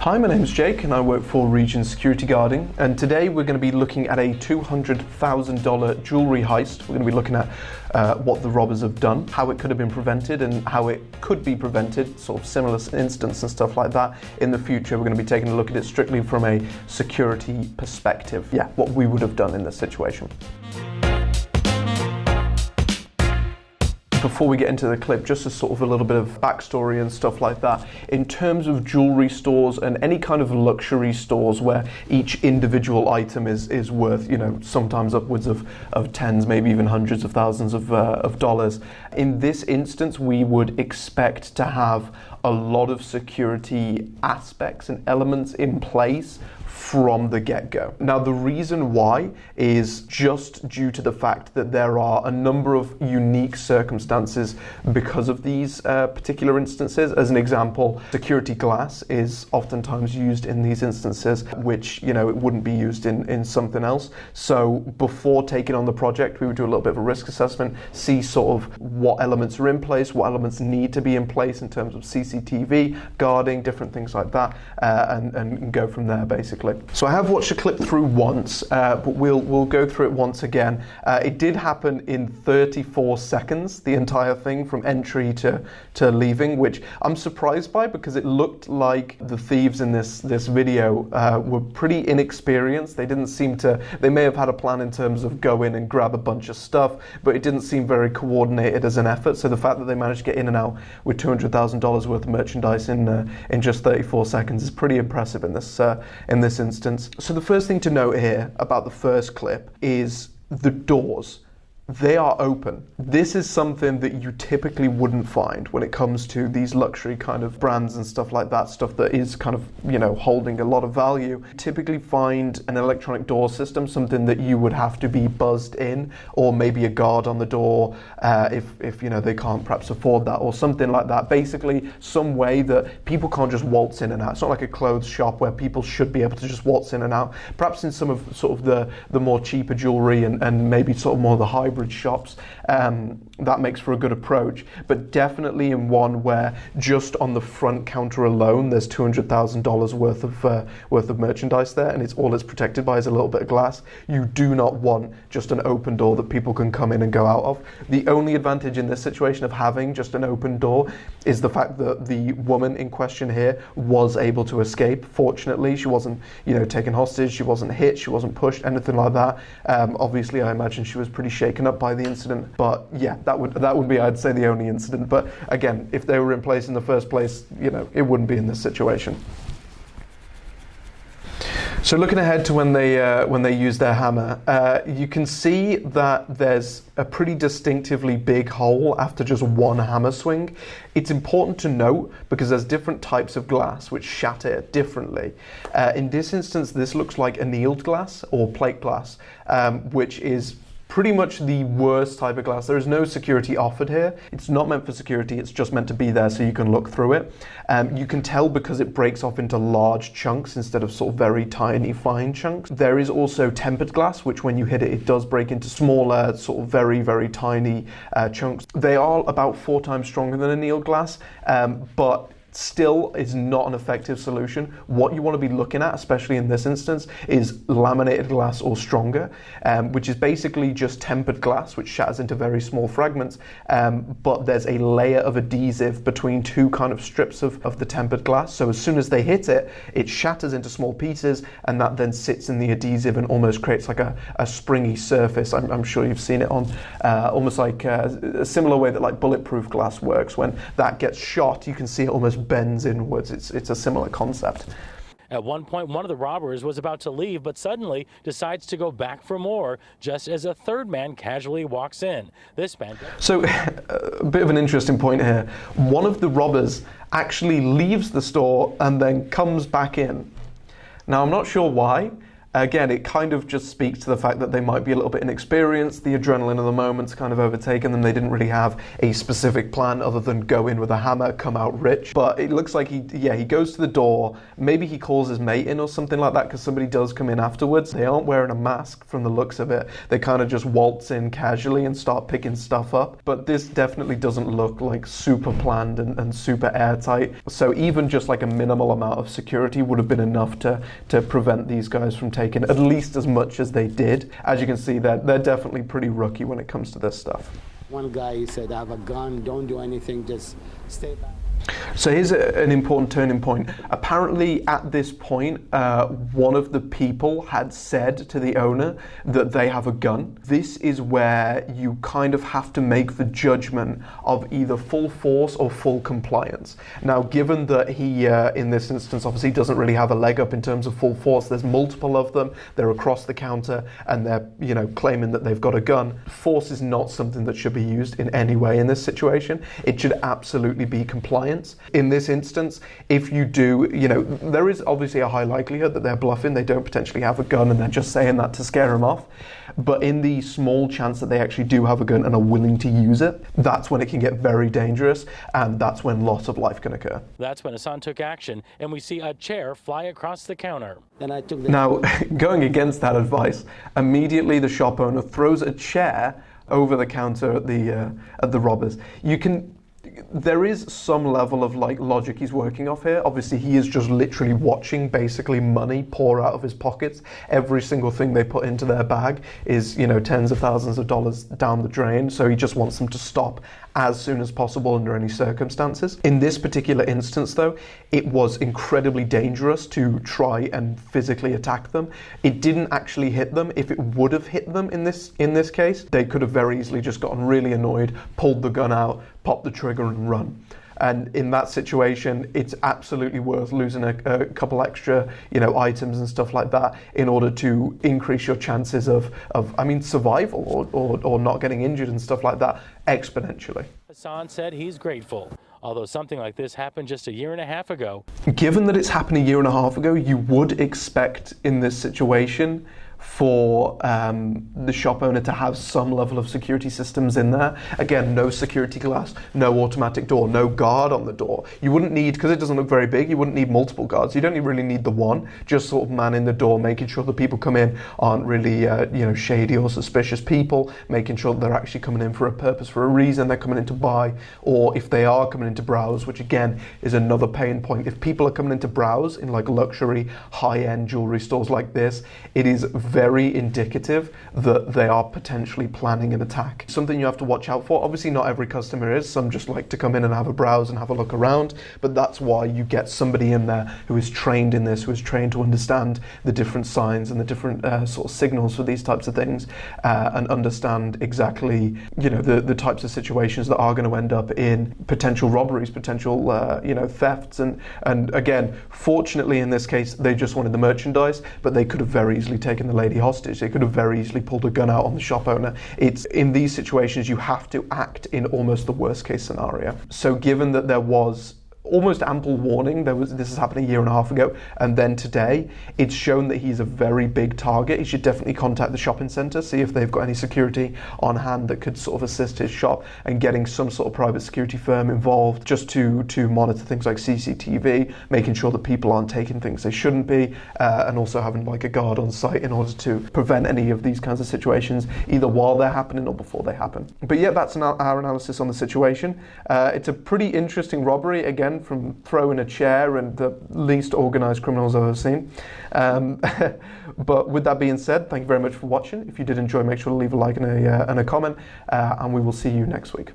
Hi, my name is Jake and I work for Region Security Guarding, and today we're going to be looking at a $200,000 jewellery heist. We're going to be looking at what the robbers have done, how it could have been prevented and how it could be prevented, sort of similar incidents and stuff like that in the future. We're going to be taking a look at it strictly from a security perspective. Yeah, what we would have done in this situation. Before we get into the clip, just as sort of a little bit of backstory and stuff like that, in terms of jewellery stores and any kind of luxury stores where each individual item is worth, you know, sometimes upwards of tens, maybe even hundreds of thousands of dollars. In this instance, we would expect to have a lot of security aspects and elements in place from the get-go. Now, the reason why is just due to the fact that there are a number of unique circumstances because of these particular instances. As an example, security glass is oftentimes used in these instances, which, you know, it wouldn't be used in something else. So before taking on the project, we would do a little bit of a risk assessment, see sort of what elements are in place, what elements need to be in place in terms of CCTV, guarding, different things like that, and go from there, basically. So I have watched the clip through once, but we'll go through it once again. It did happen in 34 seconds, the entire thing from entry to leaving, which I'm surprised by because it looked like the thieves in this video were pretty inexperienced. They didn't seem to, they may have had a plan in terms of go in and grab a bunch of stuff, but it didn't seem very coordinated as an effort. So the fact that they managed to get in and out with $200,000 worth of merchandise in just 34 seconds is pretty impressive in this instance. So the first thing to note here about the first clip is the doors. They are open. This is something that you typically wouldn't find when it comes to these luxury kind of brands and stuff like that, stuff that is kind of, you know, holding a lot of value. You typically find an electronic door system, something that you would have to be buzzed in, or maybe a guard on the door if you know, they can't perhaps afford that, or something like that. Basically, some way that people can't just waltz in and out. It's not like a clothes shop where people should be able to just waltz in and out. Perhaps in some of sort of the more cheaper jewelry and maybe sort of more of the hybrid shops, that makes for a good approach, but definitely in one where just on the front counter alone there's $200,000 worth of merchandise there, and it's protected by is a little bit of glass. You do not want just an open door that people can come in and go out of. The only advantage in this situation of having just an open door is the fact that the woman in question here was able to escape. Fortunately, she wasn't, you know, taken hostage, she wasn't hit, she wasn't pushed, anything like that. Obviously, I imagine she was pretty shaken up by the incident, but yeah, that would be, I'd say, the only incident. But again, if they were in place in the first place, you know, it wouldn't be in this situation. So looking ahead to when they use their hammer, you can see that there's a pretty distinctively big hole after just one hammer swing. It's important to note because there's different types of glass which shatter differently. In this instance, this looks like annealed glass or plate glass, which is pretty much the worst type of glass. There is no security offered here. It's not meant for security, it's just meant to be there so you can look through it. You can tell because it breaks off into large chunks instead of sort of very tiny fine chunks. There is also tempered glass, which when you hit it, it does break into smaller, sort of very, very tiny chunks. They are about 4 times stronger than annealed glass, but still is not an effective solution. What you want to be looking at, especially in this instance, is laminated glass or stronger, which is basically just tempered glass which shatters into very small fragments, but there's a layer of adhesive between two kind of strips of the tempered glass, so as soon as they hit it, it shatters into small pieces, and that then sits in the adhesive and almost creates like a springy surface. I'm sure you've seen it on almost like a similar way that like bulletproof glass works. When that gets shot, you can see it almost bends inwards. It's a similar concept. At one point, one of the robbers was about to leave, but suddenly decides to go back for more, just as a third man casually walks in. This man... So, a bit of an interesting point here. One of the robbers actually leaves the store and then comes back in. Now, I'm not sure why. Again, it kind of just speaks to the fact that they might be a little bit inexperienced. The adrenaline of the moment's kind of overtaken them. They didn't really have a specific plan other than go in with a hammer, come out rich. But it looks like he goes to the door. Maybe he calls his mate in or something like that, because somebody does come in afterwards. They aren't wearing a mask from the looks of it. They kind of just waltz in casually and start picking stuff up. But this definitely doesn't look like super planned and super airtight. So even just like a minimal amount of security would have been enough to prevent these guys from taking at least as much as they did. As you can see, they're definitely pretty rookie when it comes to this stuff. One guy said, I have a gun, don't do anything, just stay back. So here's an important turning point. Apparently at this point, one of the people had said to the owner that they have a gun. This is where you kind of have to make the judgment of either full force or full compliance. Now, given that he, in this instance, obviously doesn't really have a leg up in terms of full force, there's multiple of them, they're across the counter, and they're, claiming that they've got a gun. Force is not something that should be used in any way in this situation. It should absolutely be compliance. In this instance, if you do, there is obviously a high likelihood that they're bluffing, they don't potentially have a gun and they're just saying that to scare them off. But in the small chance that they actually do have a gun and are willing to use it, that's when it can get very dangerous, and that's when loss of life can occur. That's when Hassan took action, and we see a chair fly across the counter. Then I took Now, going against that advice, immediately the shop owner throws a chair over the counter at the robbers. There is some level of logic he's working off here. Obviously, he is just literally watching basically money pour out of his pockets. Every single thing they put into their bag is, tens of thousands of dollars down the drain. So he just wants them to stop as soon as possible under any circumstances. In this particular instance, though, it was incredibly dangerous to try and physically attack them. It didn't actually hit them. If it would have hit them in this case, they could have very easily just gotten really annoyed, pulled the gun out, popped the trigger and run. And in that situation, it's absolutely worth losing a couple extra, items and stuff like that in order to increase your chances of survival or not getting injured and stuff like that exponentially. Hassan said he's grateful, although something like this happened just a year and a half ago. Given that it's happened a year and a half ago, you would expect in this situation for the shop owner to have some level of security systems in there. Again, no security glass, no automatic door, no guard on the door. You wouldn't need, because it doesn't look very big, you wouldn't need multiple guards. You don't really need the one, just sort of manning the door, making sure the people come in aren't really shady or suspicious people, making sure that they're actually coming in for a purpose, for a reason, they're coming in to buy, or if they are coming in to browse, which again is another pain point. If people are coming in to browse in luxury, high-end jewelry stores like this, it is very indicative that they are potentially planning an attack. Something you have to watch out for. Obviously not every customer is. Some just like to come in and have a browse and have a look around, but that's why you get somebody in there who is trained in this, who is trained to understand the different signs and the different sort of signals for these types of things, and understand exactly the types of situations that are going to end up in potential robberies, potential thefts, and again, fortunately in this case they just wanted the merchandise, but they could have very easily taken the lady hostage. They could have very easily pulled a gun out on the shop owner. It's in these situations you have to act in almost the worst case scenario. So given that there was almost ample warning, this has happened a year and a half ago, and then today it's shown that he's a very big target. He should definitely contact the shopping centre, see if they've got any security on hand that could sort of assist his shop, and getting some sort of private security firm involved just to monitor things like CCTV, making sure that people aren't taking things they shouldn't be, and also having a guard on site in order to prevent any of these kinds of situations either while they're happening or before they happen. But yeah, that's our analysis on the situation. It's a pretty interesting robbery, again, from throwing a chair and the least organised criminals I've ever seen. But with that being said, thank you very much for watching. If you did enjoy, make sure to leave a like and a comment, and we will see you next week.